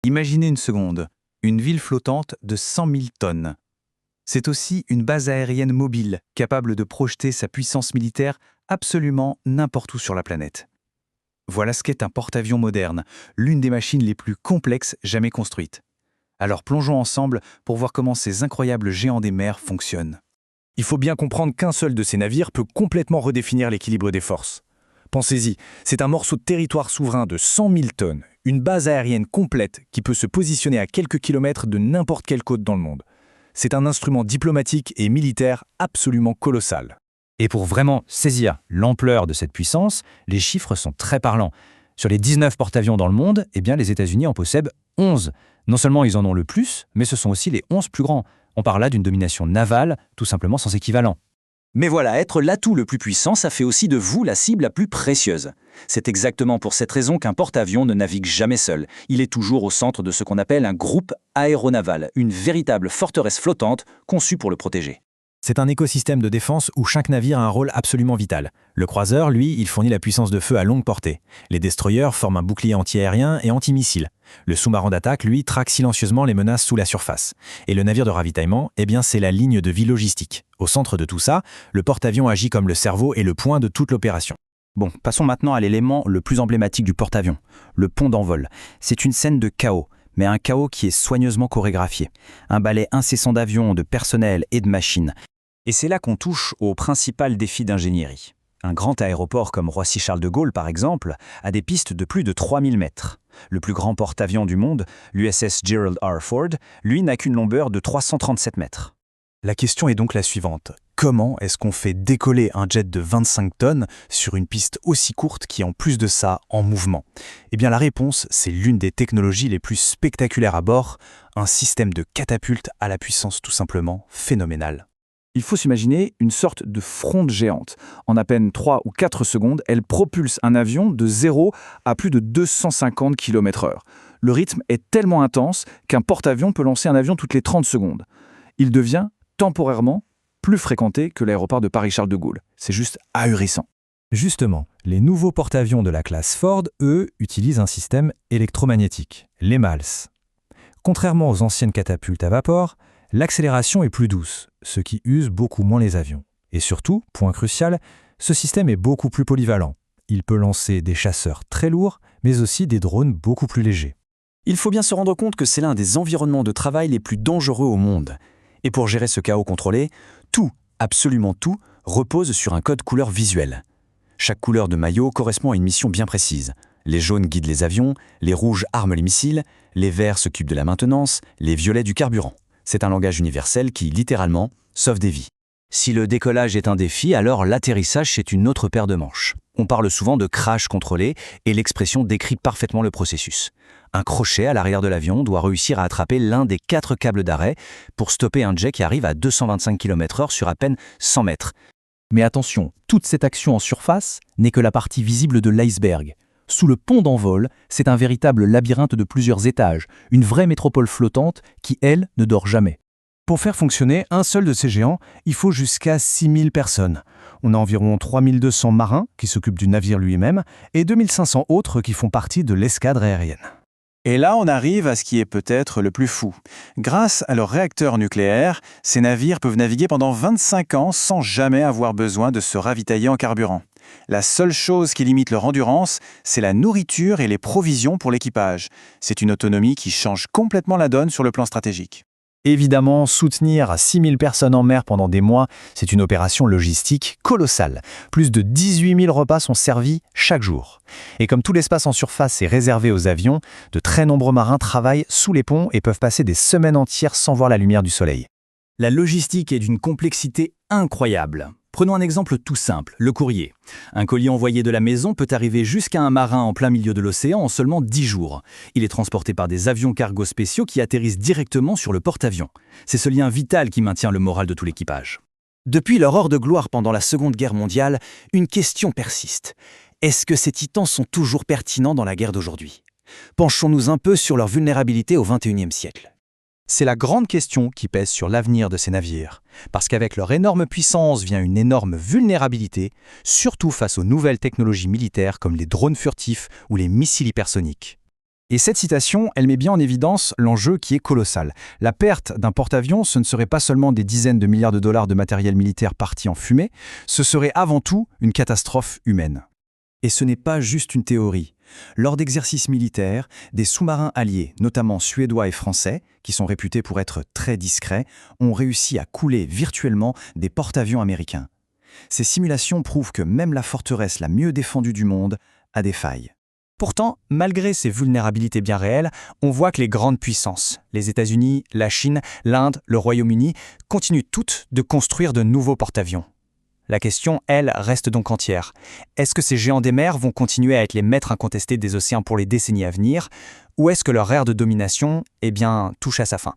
Imaginez une seconde, une ville flottante de 100 000 tonnes. C'est aussi une base aérienne mobile, capable de projeter sa puissance militaire absolument n'importe où sur la planète. Voilà ce qu'est un porte-avions moderne, l'une des machines les plus complexes jamais construites. Alors plongeons ensemble pour voir comment ces incroyables géants des mers fonctionnent. Il faut bien comprendre qu'un seul de ces navires peut complètement redéfinir l'équilibre des forces. Pensez-y, c'est un morceau de territoire souverain de 100 000 tonnes, une base aérienne complète qui peut se positionner à quelques kilomètres de n'importe quelle côte dans le monde. C'est un instrument diplomatique et militaire absolument colossal. Et pour vraiment saisir l'ampleur de cette puissance, les chiffres sont très parlants. Sur les 19 porte-avions dans le monde, les États-Unis en possèdent 11. Non seulement ils en ont le plus, mais ce sont aussi les 11 plus grands. On parle là d'une domination navale tout simplement sans équivalent. Mais voilà, être l'atout le plus puissant, ça fait aussi de vous la cible la plus précieuse. C'est exactement pour cette raison qu'un porte-avions ne navigue jamais seul. Il est toujours au centre de ce qu'on appelle un groupe aéronaval, une véritable forteresse flottante conçue pour le protéger. C'est un écosystème de défense où chaque navire a un rôle absolument vital. Le croiseur, lui, il fournit la puissance de feu à longue portée. Les destroyers forment un bouclier anti-aérien et anti-missile. Le sous-marin d'attaque, lui, traque silencieusement les menaces sous la surface. Et le navire de ravitaillement, c'est la ligne de vie logistique. Au centre de tout ça, le porte-avions agit comme le cerveau et le point de toute l'opération. Bon, passons maintenant à l'élément le plus emblématique du porte-avions, le pont d'envol. C'est une scène de chaos, mais un chaos qui est soigneusement chorégraphié. Un ballet incessant d'avions, de personnel et de machines. Et c'est là qu'on touche au principal défi d'ingénierie. Un grand aéroport comme Roissy-Charles de Gaulle, par exemple, a des pistes de plus de 3000 mètres. Le plus grand porte-avions du monde, l'USS Gerald R. Ford, lui n'a qu'une longueur de 337 mètres. La question est donc la suivante. Comment est-ce qu'on fait décoller un jet de 25 tonnes sur une piste aussi courte qui est en plus de ça en mouvement? La réponse, c'est l'une des technologies les plus spectaculaires à bord, un système de catapulte à la puissance tout simplement phénoménale. Il faut s'imaginer une sorte de fronde géante. En à peine 3 ou 4 secondes, elle propulse un avion de 0 à plus de 250 km/h. Le rythme est tellement intense qu'un porte-avions peut lancer un avion toutes les 30 secondes. Il devient temporairement plus fréquenté que l'aéroport de Paris-Charles de Gaulle. C'est juste ahurissant. Justement, les nouveaux porte-avions de la classe Ford, eux, utilisent un système électromagnétique, les MALS. Contrairement aux anciennes catapultes à vapeur, l'accélération est plus douce, ce qui use beaucoup moins les avions. Et surtout, point crucial, ce système est beaucoup plus polyvalent. Il peut lancer des chasseurs très lourds, mais aussi des drones beaucoup plus légers. Il faut bien se rendre compte que c'est l'un des environnements de travail les plus dangereux au monde. Et pour gérer ce chaos contrôlé, tout, absolument tout, repose sur un code couleur visuel. Chaque couleur de maillot correspond à une mission bien précise. Les jaunes guident les avions, les rouges arment les missiles, les verts s'occupent de la maintenance, les violets du carburant. C'est un langage universel qui, littéralement, sauve des vies. Si le décollage est un défi, alors l'atterrissage, c'est une autre paire de manches. On parle souvent de crash contrôlé et l'expression décrit parfaitement le processus. Un crochet à l'arrière de l'avion doit réussir à attraper l'un des 4 câbles d'arrêt pour stopper un jet qui arrive à 225 km/h sur à peine 100 mètres. Mais attention, toute cette action en surface n'est que la partie visible de l'iceberg. Sous le pont d'envol, c'est un véritable labyrinthe de plusieurs étages, une vraie métropole flottante qui, elle, ne dort jamais. Pour faire fonctionner un seul de ces géants, il faut jusqu'à 6000 personnes. On a environ 3200 marins qui s'occupent du navire lui-même et 2500 autres qui font partie de l'escadre aérienne. Et là, on arrive à ce qui est peut-être le plus fou. Grâce à leurs réacteurs nucléaires, ces navires peuvent naviguer pendant 25 ans sans jamais avoir besoin de se ravitailler en carburant. La seule chose qui limite leur endurance, c'est la nourriture et les provisions pour l'équipage. C'est une autonomie qui change complètement la donne sur le plan stratégique. Évidemment, soutenir 6000 personnes en mer pendant des mois, c'est une opération logistique colossale. Plus de 18 000 repas sont servis chaque jour. Et comme tout l'espace en surface est réservé aux avions, de très nombreux marins travaillent sous les ponts et peuvent passer des semaines entières sans voir la lumière du soleil. La logistique est d'une complexité incroyable. Prenons un exemple tout simple, le courrier. Un colis envoyé de la maison peut arriver jusqu'à un marin en plein milieu de l'océan en seulement 10 jours. Il est transporté par des avions cargo spéciaux qui atterrissent directement sur le porte-avions. C'est ce lien vital qui maintient le moral de tout l'équipage. Depuis leur heure de gloire pendant la Seconde Guerre mondiale, une question persiste. Est-ce que ces titans sont toujours pertinents dans la guerre d'aujourd'hui? Penchons-nous un peu sur leur vulnérabilité au XXIe siècle. C'est la grande question qui pèse sur l'avenir de ces navires. Parce qu'avec leur énorme puissance vient une énorme vulnérabilité, surtout face aux nouvelles technologies militaires comme les drones furtifs ou les missiles hypersoniques. Et cette citation, elle met bien en évidence l'enjeu qui est colossal. La perte d'un porte-avions, ce ne serait pas seulement des dizaines de milliards de dollars de matériel militaire parti en fumée, ce serait avant tout une catastrophe humaine. Et ce n'est pas juste une théorie. Lors d'exercices militaires, des sous-marins alliés, notamment suédois et français, qui sont réputés pour être très discrets, ont réussi à couler virtuellement des porte-avions américains. Ces simulations prouvent que même la forteresse la mieux défendue du monde a des failles. Pourtant, malgré ces vulnérabilités bien réelles, on voit que les grandes puissances, les États-Unis, la Chine, l'Inde, le Royaume-Uni, continuent toutes de construire de nouveaux porte-avions. La question, elle, reste donc entière. Est-ce que ces géants des mers vont continuer à être les maîtres incontestés des océans pour les décennies à venir, ou est-ce que leur ère de domination, touche à sa fin ?